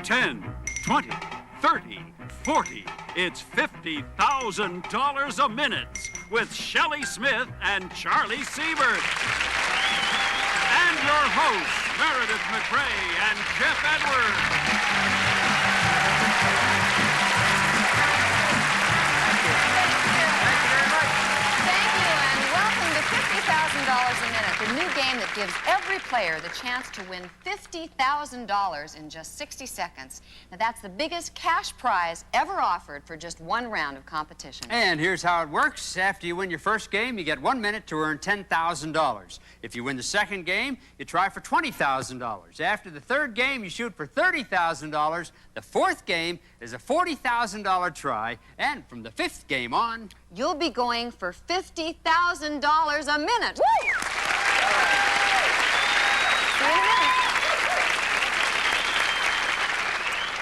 10, 20, 30, 40. It's $50,000 a minute with Shelley Smith and Charlie Siebert. And your hosts, Meredith McRae and Jeff Edwards. $50,000 a minute, the new game that gives every player the chance to win $50,000 in just 60 seconds. Now, that's the biggest cash prize ever offered for just one round of competition. And here's how it works. After you win your first game, you get 1 minute to earn $10,000. If you win the second game, you try for $20,000. After the third game, you shoot for $30,000. The fourth game is a $40,000 try. And from the fifth game on, you'll be going for $50,000 a minute. Woo! See you in a minute.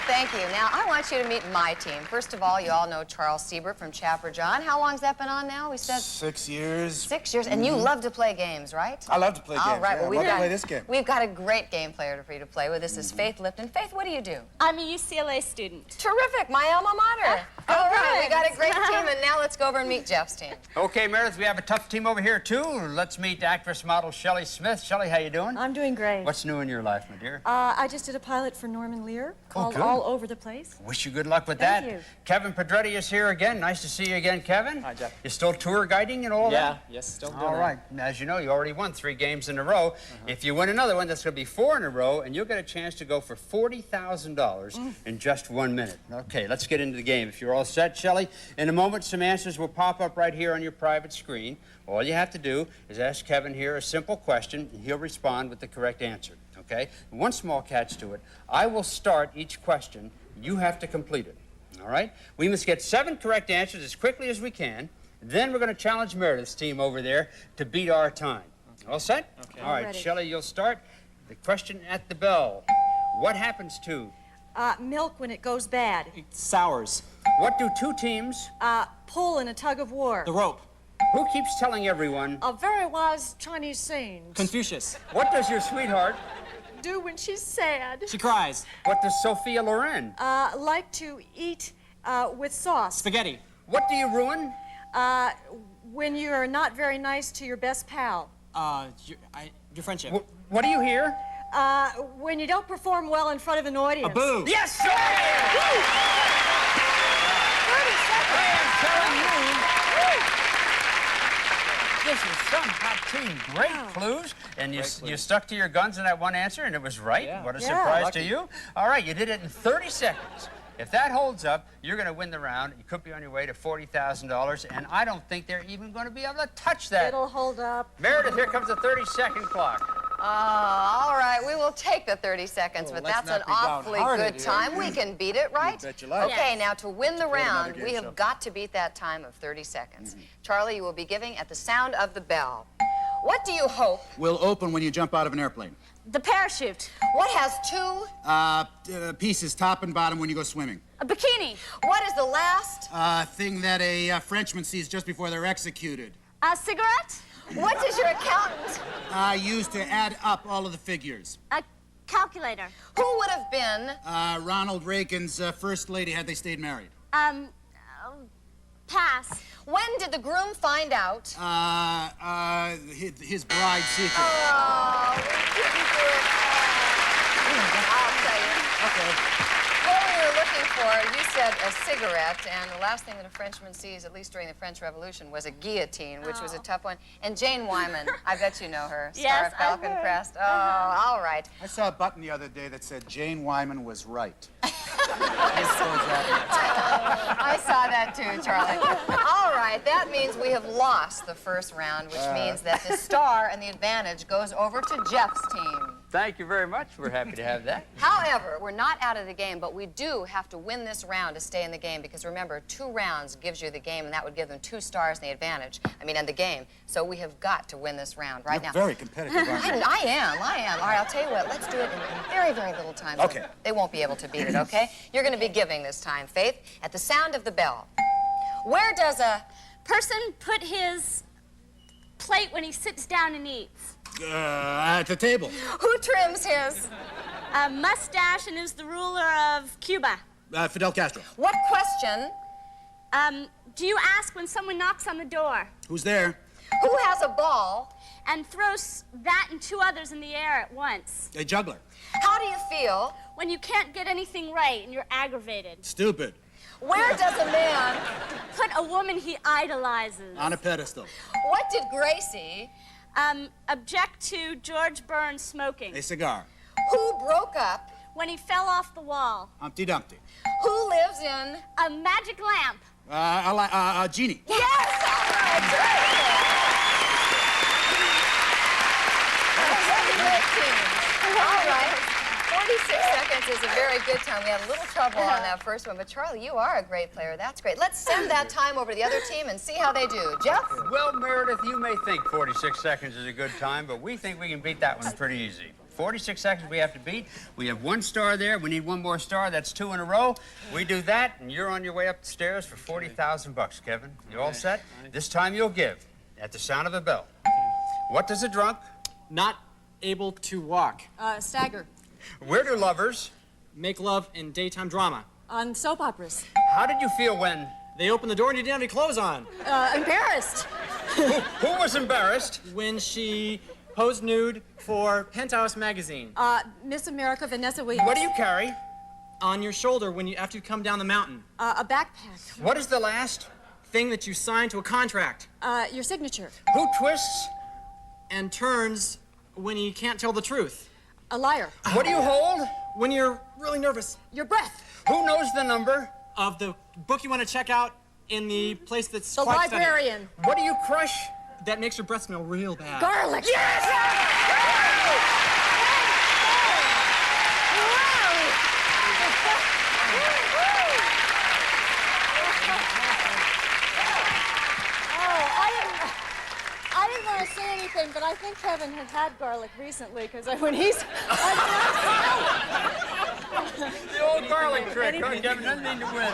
Thank you. Now, I want you to meet my team. First of all, you all know Charles Siebert from Chapper John. How long's that been on now? We said 6 years. 6 years. And you love to play games, right? I love to play games. All right. Yeah. Well, play this game. We've got a great game player for you to play with. This is Faith Lipton. Faith, what do you do? I'm a UCLA student. Terrific. My alma mater. All right. We got a great team, and now let's go over and meet Jeff's team. Okay, Meredith, we have a tough team over here, too. Let's meet actress model Shelley Smith. Shelley, how you doing? I'm doing great. What's new in your life, my dear? I just did a pilot for Norman Lear called good. All Over the Place. Wish you good luck with Thank that. you. Kevin Pedretti is here again. Nice to see you again, Kevin. Hi, Jeff. You still tour guiding and all that? Yes, still doing All right. As you know, you already won 3 games in a row. If you win another one, that's going to be 4 in a row, and you'll get a chance to go for $40,000 in just 1 minute. Okay, let's get into the game. If you're all set, Shelley, in a moment, some answers will pop up right here on your private screen. All you have to do is ask Kevin here a simple question, and he'll respond with the correct answer, okay? One small catch to it. I will start each question. You have to complete it, all right? We must get 7 correct answers as quickly as we can. Then we're going to challenge Meredith's team over there to beat our time. All set? Okay. All right, Ready. Shelley, you'll start. The question at the bell. What happens to? Milk when it goes bad. Sours. What do 2 teams? Pull in a tug of war. The rope. Who keeps telling everyone? A very wise Chinese saying. Confucius. What does your sweetheart? Do when she's sad. She cries. What does Sophia Loren? Like to eat with sauce. Spaghetti. What do you ruin? When you're not very nice to your best pal. Your friendship. What do you hear? When you don't perform well in front of an audience. A boo. Yes, sir! 30 seconds. I am telling you, this is some hot team. Great clues. And you stuck to your guns in that one answer, and it was right. Yeah. What a Yeah. surprise Lucky. to you. All right, you did it in 30 seconds. If that holds up, you're going to win the round. You could be on your way to $40,000, and I don't think they're even going to be able to touch that. It'll hold up. Meredith, here comes the 30-second clock. All right, we will take the 30 seconds, but let's that's an not be awfully downhearted good here. time. We can beat it, right? bet you like it. Okay, now to win the round, another we game have show. got to beat that time of 30 seconds. Charlie, you will be giving at the sound of the bell. What do you hope? Will open when you jump out of an airplane. The parachute. What has 2? Pieces, top and bottom, when you go swimming. A bikini. What is the last? Thing that a Frenchman sees just before they're executed. A cigarette. What does your accountant? Used to add up all of the figures. A calculator. Who would have been? Ronald Reagan's first lady had they stayed married. Pass. When did the groom find out? His bride's secret. Oh, we didn't do it. I'll tell you. Okay. What we were looking for, you said a cigarette, and the last thing that a Frenchman sees, at least during the French Revolution, was a guillotine, which was a tough one. And Jane Wyman, I bet you know her. Star Yes, of Falcon I've heard. Crest. Oh, all right. I saw a button the other day that said Jane Wyman was right. I saw that too, Charlie. All right, that means we have lost the first round, which means that the star and the advantage goes over to Jeff's team. Thank you very much. We're happy to have that. However, we're not out of the game, but we do have to win this round to stay in the game because remember, 2 rounds gives you the game, and that would give them 2 stars in the advantage. And the game. So we have got to win this round right now. Very competitive, aren't you? I am. All right, I'll tell you what. Let's do it in very, very little time. so Okay. They won't be able to beat it, okay? You're going to be giving this time, Faith. At the sound of the bell. Where does a Person put his plate when he sits down and eats. At the table. Who trims his? a mustache and is the ruler of Cuba? Fidel Castro. What question? Do you ask when someone knocks on the door Who's there? Who has a ball? and throws that and two others in the air at once? A juggler. How do you feel? When you can't get anything right and you're aggravated. Stupid. Where does a man... Put a woman he idolizes. On a pedestal. What did Gracie... Object to George Burns smoking. A cigar. Who broke up? When he fell off the wall. Humpty Dumpty. Who lives in... A magic lamp. A genie. Yes! All right, very good. Great team. All right. 46 seconds is a very good time. We had a little trouble on that first one, but Charlie, you are a great player. That's great. Let's send that time over to the other team and see how they do. Jeff? Well, Meredith, you may think 46 seconds is a good time, but we think we can beat that one pretty easy. 46 seconds we have to beat. We have one star there. We need one more star. That's 2 in a row. We do that, and you're on your way up the stairs for $40,000, Kevin. You all set? This time you'll give at the sound of a bell. What does a drunk? Not able to walk. Stagger. Where do lovers? Make love in daytime drama. On soap operas. How did you feel when? They opened the door and you didn't have any clothes on. Embarrassed. Who was embarrassed? When she posed nude for Penthouse magazine. Miss America, Vanessa Williams. What do you carry? On your shoulder after you come down the mountain. A backpack. What is the last? Thing that you sign to a contract. Your signature. Who twists? And turns when he can't tell the truth. A liar. What do you hold? When you're really nervous. Your breath. Who knows the number? Of the book you want to check out in the place that's The quite studied. librarian. What do you crush? That makes your breath smell real bad. Garlic. I didn't want to say anything, but I think Kevin has had garlic recently, because when he's... The old garlic trick, huh, Kevin? Doesn't mean to win.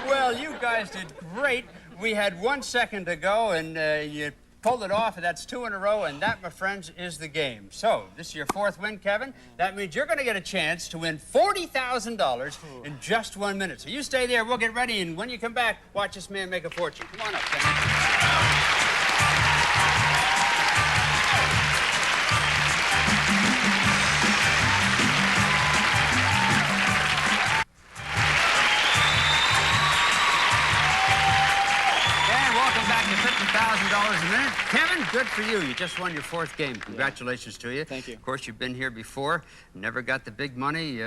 Well, you guys did great. We had 1 second to go, and you pulled it off, and that's 2 in a row, and that, my friends, is the game. So, this is your 4th win, Kevin. That means you're going to get a chance to win $40,000 in just 1 minute. So you stay there, we'll get ready, and when you come back, watch this man make a fortune. Come on up, Kevin. $50,000 a minute. Kevin, good for you. You just won your 4th game. Congratulations to you. Thank you. Of course, you've been here before. Never got the big money.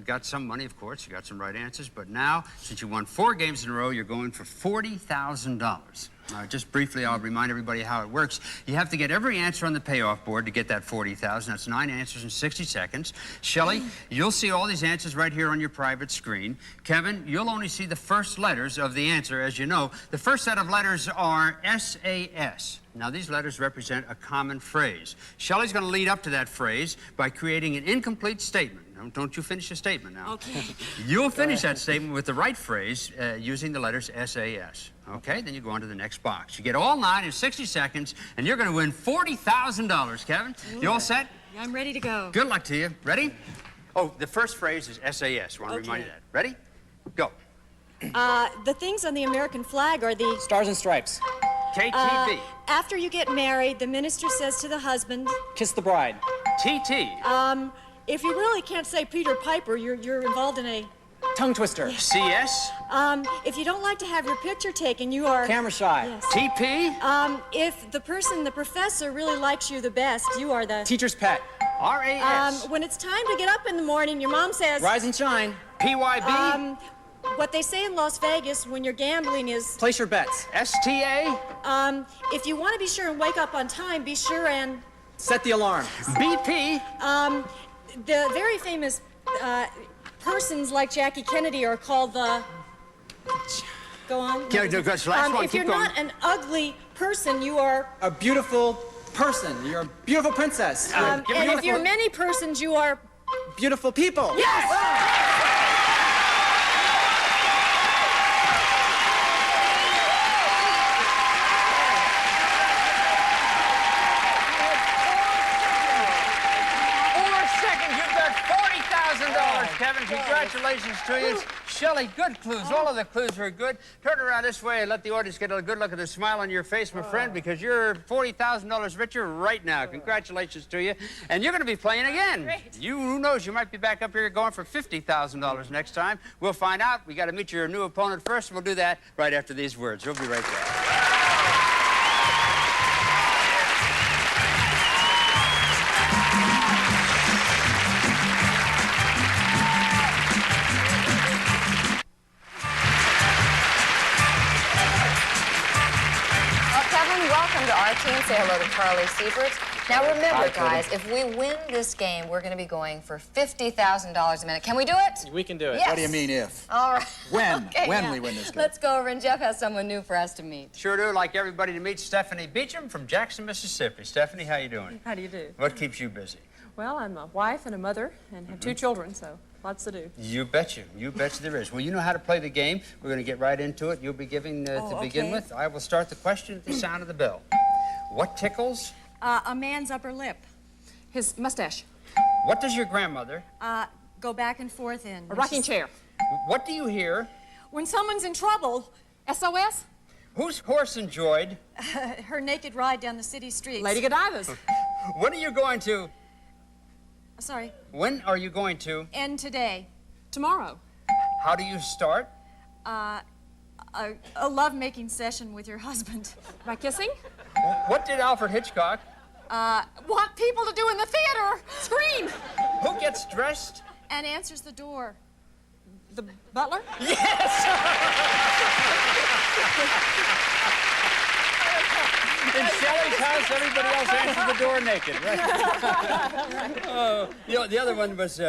Got some money, of course. You got some right answers. But now, since you won 4 games in a row, you're going for $40,000. Just briefly, I'll remind everybody how it works. You have to get every answer on the payoff board to get that $40,000. That's 9 answers in 60 seconds. Shelley, you'll see all these answers right here on your private screen. Kevin, you'll only see the first letters of the answer. As you know, the first set of letters are SAS. Now, these letters represent a common phrase. Shelley's going to lead up to that phrase by creating an incomplete statement. Don't you finish the statement now. Okay. You'll finish that statement with the right phrase using the letters SAS. Okay, then you go on to the next box. You get all 9 in 60 seconds, and you're going to win $40,000, Kevin. You all set? I'm ready to go. Good luck to you. Ready? Oh, the first phrase is SAS. Want to remind you that. Ready? Go. The things on the American flag are the... Stars and Stripes. KTV. After you get married, the minister says to the husband, Kiss the Bride. TT. if you really can't say Peter Piper, you're involved in a... Tongue twister. CS. If you don't like to have your picture taken, you are... Camera shy. Yes. TP. If the professor really likes you the best, you are the... Teacher's pet. RAS. When it's time to get up in the morning, your mom says... Rise and shine. PYB. What they say in Las Vegas when you're gambling is... Place your bets. STA. If you want to be sure and wake up on time, be sure and... Set the alarm. BP. The very famous persons like Jackie Kennedy are called the... Go on. Yeah, last one. If Keep you're going. not an ugly person, you are... A beautiful person. You're a beautiful princess. and if you're many persons, you are... Beautiful people. Yes! Congratulations to you. Shelley, good clues. All of the clues were good. Turn around this way and let the audience get a good look at the smile on your face, my friend, because you're $40,000 richer right now. Congratulations to you. And you're going to be playing again. Great. Who knows, you might be back up here going for $50,000 next time. We'll find out. We got to meet your new opponent first, and we'll do that right after these words. We'll be right back. Welcome to our team. Say hello to Charlie Siebert. Now remember, guys, if we win this game, we're going to be going for $50,000 a minute. Can we do it? We can do it. Yes. What do you mean if? All right. When? Okay, When now, we win this game? Let's go over, and Jeff has someone new for us to meet. Sure do. Like everybody to meet Stephanie Beecham from Jackson, Mississippi. Stephanie, how you doing? How do you do? What keeps you busy? Well, I'm a wife and a mother and have 2 children, so lots to do. You betcha. You betcha there is. Well, you know how to play the game. We're going to get right into it. You'll be giving to begin with. I will start the question at the sound of the bell. What tickles? A man's upper lip. His mustache. What does your grandmother? Go back and forth in. A rocking chair. What do you hear? When someone's in trouble, SOS. Whose horse enjoyed? her naked ride down the city streets. Lady Godiva's. When are you going to? Sorry. When are you going to? End today. Tomorrow. How do you start? A love-making session with your husband. By kissing. What did Alfred Hitchcock? Want people to do in the theater. Scream. Who gets dressed? And answers the door. The butler. In Shelley's house, everybody else answers the door naked, right? The other one was,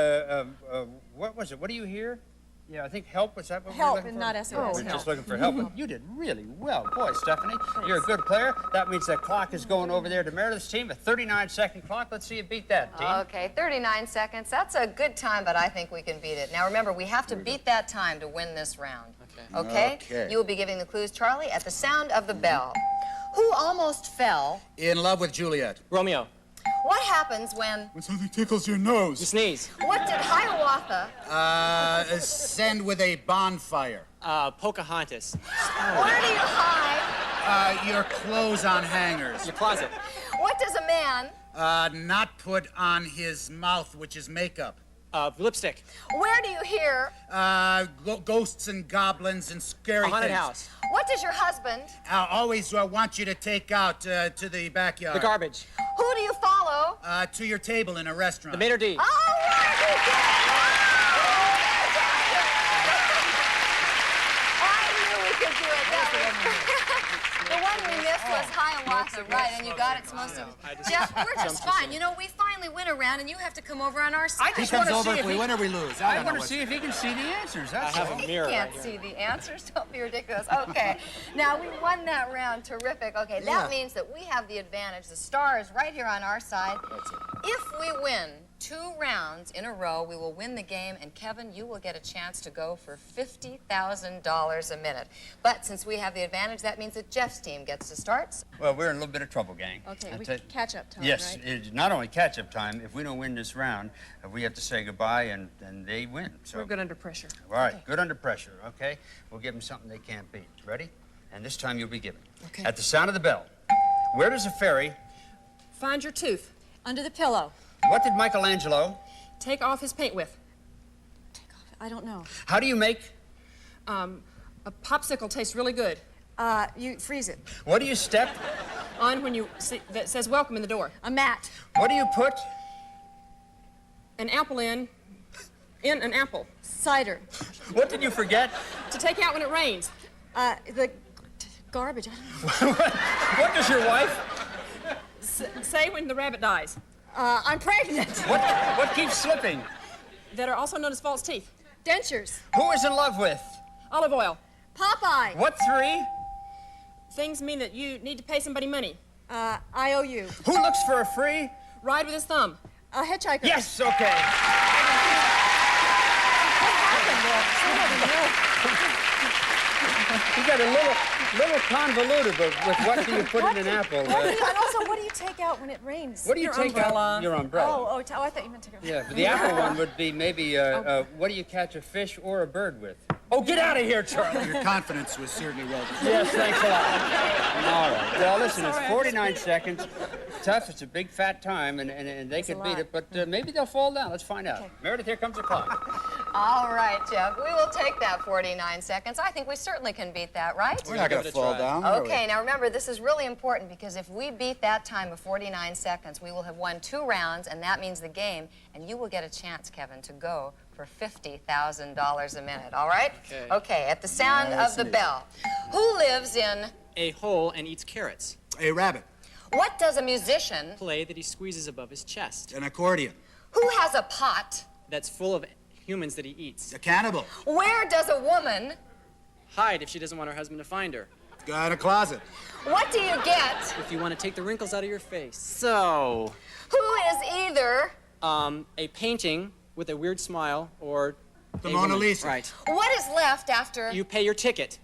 what was it? What do you hear? Yeah, I think help. Was that what Help we're looking and for? not SOS. We're just looking for help. You did really well. Boy, Stephanie, you're a good player. That means that clock is going over there to Meredith's team, a 39-second clock. Let's see you beat that, team. Okay, 39 seconds. That's a good time, but I think we can beat it. Now, remember, we have to beat that time to win this round. Okay? Okay. You will be giving the clues, Charlie, at the sound of the bell. Who almost fell? In love with Juliet. Romeo. What happens when... When something tickles your You nose. sneeze. What did Hiawatha... Send with a bonfire. Pocahontas. Where do you hide? Your clothes on hangers. Your closet. What does a man... Not put on his mouth, which is makeup. Lipstick. Where do you hear... Ghosts and goblins and scary A haunted things. house. What does your husband... Always want you to take out to the backyard. The garbage. Who do you follow... To your table in a restaurant. The maitre d'. All right, you did it! I knew we could do it. The one we missed was Hiawatha, right, and you got it most of it. Jeff, we're just fine. You know, we finally win a round, and you have to come over on our side. I just He comes want to over see if we win or we lose. I don't want know to see if he can see the answers. I That's have all. a mirror Can't right see here. the answers. Don't be ridiculous. Okay. Now, we won that round. Terrific. Okay, that means that we have the advantage. The star is right here on our side. If we win 2 rounds in a row, we will win the game, and Kevin, you will get a chance to go for $50,000 a minute. But since we have the advantage, that means that Jeff's team gets to start. Well, we're in a little bit of trouble, gang. Okay, I'll we tell- catch up time, Yes, right? it's not only catch-up time. If we don't win this round, we have to say goodbye, and they win. So, We're good under pressure. all right, good under pressure, okay? We'll give them something they can't beat. Ready? And this time you'll be given. Okay. At the sound of the bell, where does a fairy... Find your tooth. Under the pillow. What did Michelangelo... Take off his paint with. I don't know. How do you make... A popsicle tastes really good. You freeze it. What do you step... On when you see that says welcome in the door. A mat. What do you put... An apple in an apple. Cider. What did you forget? To take out when it rains. The garbage. I don't know. What does your wife... Say when the rabbit dies. I'm pregnant. What keeps slipping? That are also known as false teeth. Dentures. Who is in love with? Olive oil. Popeye. What 3? Things mean that you need to pay somebody money. IOU. Who looks for a free... Ride with his thumb. A hitchhiker. Yes, okay. You got a little convoluted, but with what do you put in an apple? And also, what do you take out when it rains? What do you take out? Your umbrella. Oh, I thought you meant to go. Yeah, but the apple one would be maybe, what do you catch a fish or a bird with? Oh, get out of here, Charlie. Your confidence was certainly well deserved. Yes, thanks a lot. All right. Well, listen, it's 49 seconds. Tough. It's a big fat time, and they could beat it, but maybe they'll fall down. Let's find out. Meredith, here comes the clock. All right, Jeff, we will take that 49 seconds. I think we certainly can beat that, right? We're not going to fall down. Okay, now remember, this is really important because if we beat that time of 49 seconds, we will have won 2 rounds, and that means the game, and you will get a chance, Kevin, to go for $50,000 a minute, all right? Okay. Okay, at the sound of the bell. Who lives in... A hole and eats carrots. A rabbit. What does a musician... Play that he squeezes above his chest. An accordion. Who has a pot... That's full of humans that he eats. A cannibal. Where does a woman... Hide if she doesn't want her husband to find her. Got a closet. What do you get... If you want to take the wrinkles out of your face. So... Who is either... A painting with a weird smile or... The Mona Lisa. Right. What is left after... You pay your ticket.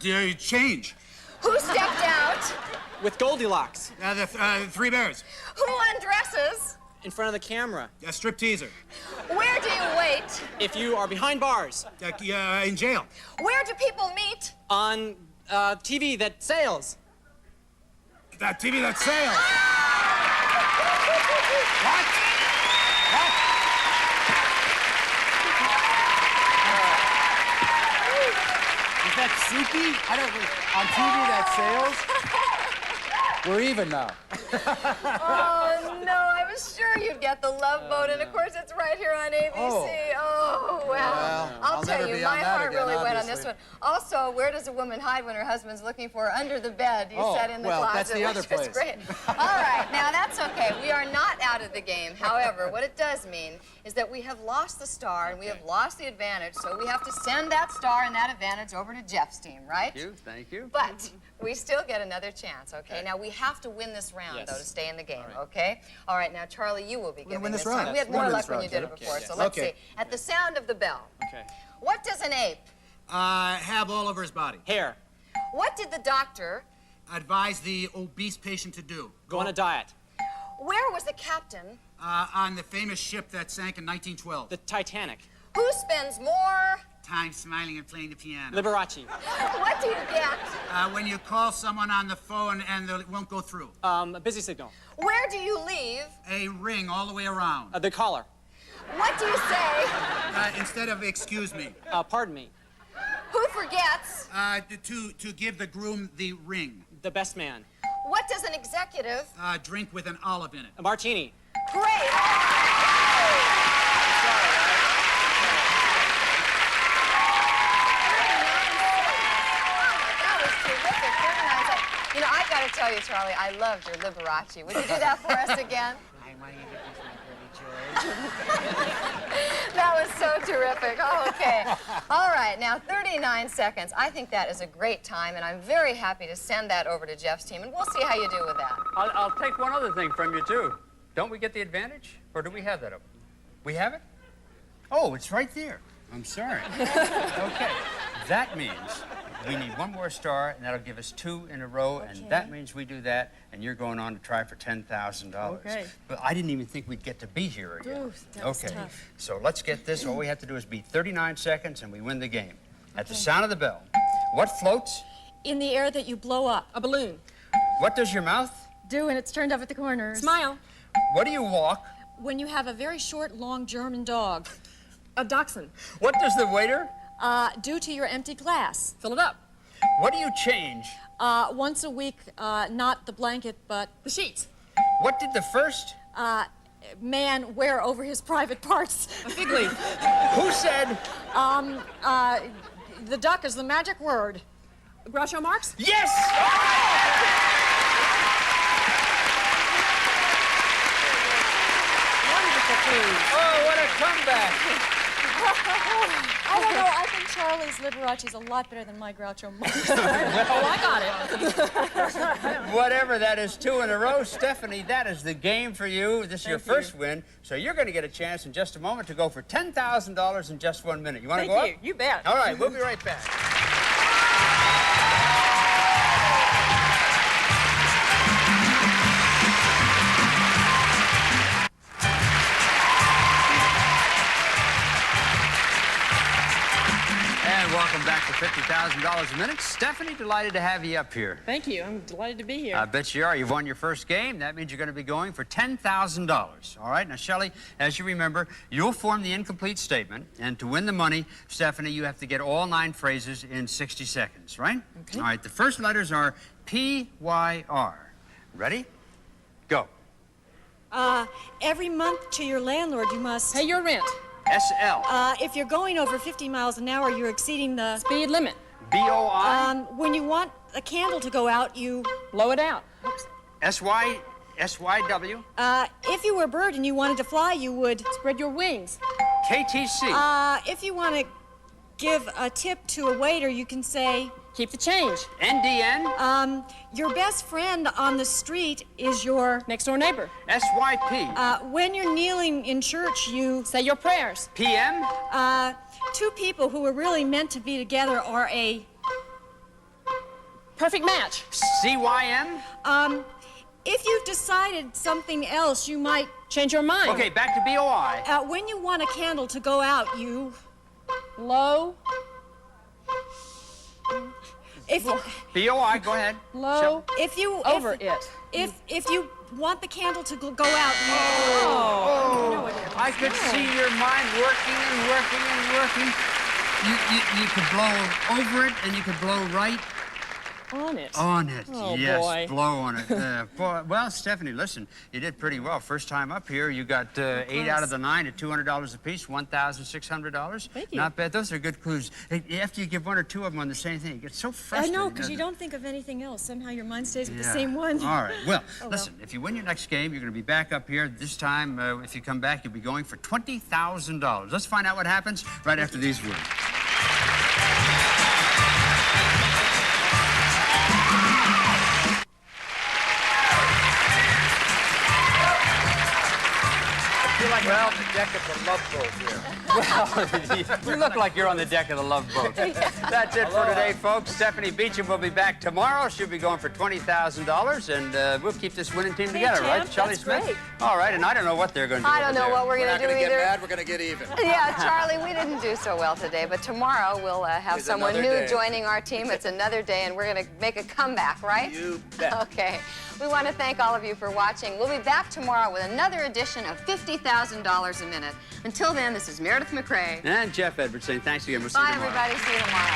Change. Who stepped out... With Goldilocks. The 3 bears. Who undresses... In front of the camera. A strip teaser. Where do you wait... If you are behind bars. In jail. Where do people meet... On TV that sails. That TV that sails. Is that Suki? I don't. On TV that sails. We're even now. Oh, no, I was sure you'd get the Love Boat, and of course it's right here on ABC. Oh, wow. Well, I'll tell never you, be on my that heart again, really went on this obviously. one. Also, where does a woman hide when her husband's looking for her? Under the bed, you said in the well, closet, that's the other which was place. great. All right, now that's okay. We are not out of the game. However, what it does mean is that we have lost the star and we have lost the advantage, so we have to send that star and that advantage over to Jeff's team, right? Thank you. But we still get another chance, okay? Now, we have to win this round, Yes. though, to stay in the game, okay? All right, now, Charlie, you will be giving win this time. round. We had We'll more win luck this when round, you did it Jeff. before, Okay, so yes. let's Okay. see. At the sound of the bell, Okay. what does an ape? Have all over his body. Hair. What did the doctor? Advise the obese patient to do. Go on a diet. Where was the captain? On the famous ship that sank in 1912. The Titanic. Who spends more? Time smiling and playing the piano. Liberace. What do you get? When you call someone on the phone and it won't go through. A busy signal. Where do you leave? A ring all the way around. The collar. What do you say? Instead of excuse me. Pardon me. Who forgets? To give the groom the ring. The best man. What does an executive? Drink with an olive in it. A martini. Great. That was terrific. 39 seconds. You know, I got to tell you, Charlie, I loved your Liberace. Would you do that for us again? I want you to kiss my pretty George. That was so terrific. Oh, okay. All right, now 39 seconds. I think that is a great time, and I'm very happy to send that over to Jeff's team, and we'll see how you do with that. I'll take one other thing from you, too. Don't we get the advantage? Or do we have that up? We have it? Oh, it's right there. I'm sorry. Okay. That means we need one more star, and that'll give us 2 in a row, and that means we do that, and you're going on to try for $10,000. Okay. But I didn't even think we'd get to be here again. Ooh, that was Okay. tough. So let's get this. All we have to do is beat 39 seconds, and we win the game. At the sound of the bell, what floats? In the air that you blow up. A balloon. What does your mouth? Do, and it's turned up at the corners. Smile. What do you walk? When you have a very short, long German dog. A dachshund. What does the waiter? Due to your empty glass. Fill it up. What do you change? Once a week, not the blanket, but The sheets. What did the first? man wear over his private parts. A fig leaf. Who said? The duck is the magic word. Groucho Marx. Yes! Wonderful clues. Oh, what a comeback! I don't know. I think Charlie's Liberace's a lot better than my Groucho Marx. Oh, I got it. Whatever, that is 2 in a row. Stephanie, that is the game for you. This is your first win, so you're going to get a chance in just a moment to go for $10,000 in just 1 minute. You want to go up? Thank you. You bet. All right, we'll be right back. Welcome back to $50,000 a minute. Stephanie, delighted to have you up here. Thank you. I'm delighted to be here. I bet you are. You've won your first game. That means you're going to be going for $10,000. All right? Now, Shelley, as you remember, you'll form the incomplete statement. And to win the money, Stephanie, you have to get all 9 phrases in 60 seconds, right? Okay. All right. The first letters are P-Y-R. Ready? Go. Every month to your landlord, you must Pay your rent. S-L. If you're going over 50 miles an hour, you're exceeding the Speed limit. B-O-I. When you want a candle to go out, you Blow it out. S-Y. S-Y-W. if you were a bird and you wanted to fly, you would Spread your wings. K-T-C. if you want to give a tip to a waiter, you can say Keep the change. N-D-N. your best friend on the street is your Next door neighbor. S-Y-P. when you're kneeling in church, you Say your prayers. P-M. two people who are really meant to be together are a Perfect match. C-Y-M. if you've decided something else, you might Change your mind. Okay, back to B-O-I. when you want a candle to go out, you Low. if B-O-I, go ahead. Low. if you Over if, it. if you want the candle to go out, you I could see your mind working and working and working. You could blow over it and you could blow right On it. on it. Oh, yes, boy. blow on it. Boy, well, Stephanie, listen, you did pretty well. First time up here, you got 8 out of the 9 at $200 apiece, $1,600. Thank you. Not bad. Those are good clues. After you give 1 or 2 of them on the same thing, it gets so frustrating. I know, because doesn't you it? don't think of anything else. Somehow your mind stays with the Yeah. same one. All right. Well, well. listen, if you win your next game, you're going to be back up here. This time, if you come back, you'll be going for $20,000. Let's find out what happens right after these words. Well, the deck of the Love Boat here. Well, you look like you're on the deck of the Love Boat. That's it for today, folks. Stephanie Beecham will be back tomorrow. She'll be going for $20,000, and we'll keep this winning team together, right? champ, Shelley that's Smith? great. All right, and I don't know what they're going to do. I don't know what we're We're going not to do going to get either. mad, we're going to get even. Yeah, Charlie, we didn't do so well today, but tomorrow we'll have It's someone new another day. joining our team. It's another day, and we're going to make a comeback, right? You bet. Okay. We want to thank all of you for watching. We'll be back tomorrow with another edition of $50,000 a minute. Until then, this is Meredith McRae. And Jeff Edwards saying thanks again. We'll see you Bye, tomorrow. everybody. See you tomorrow.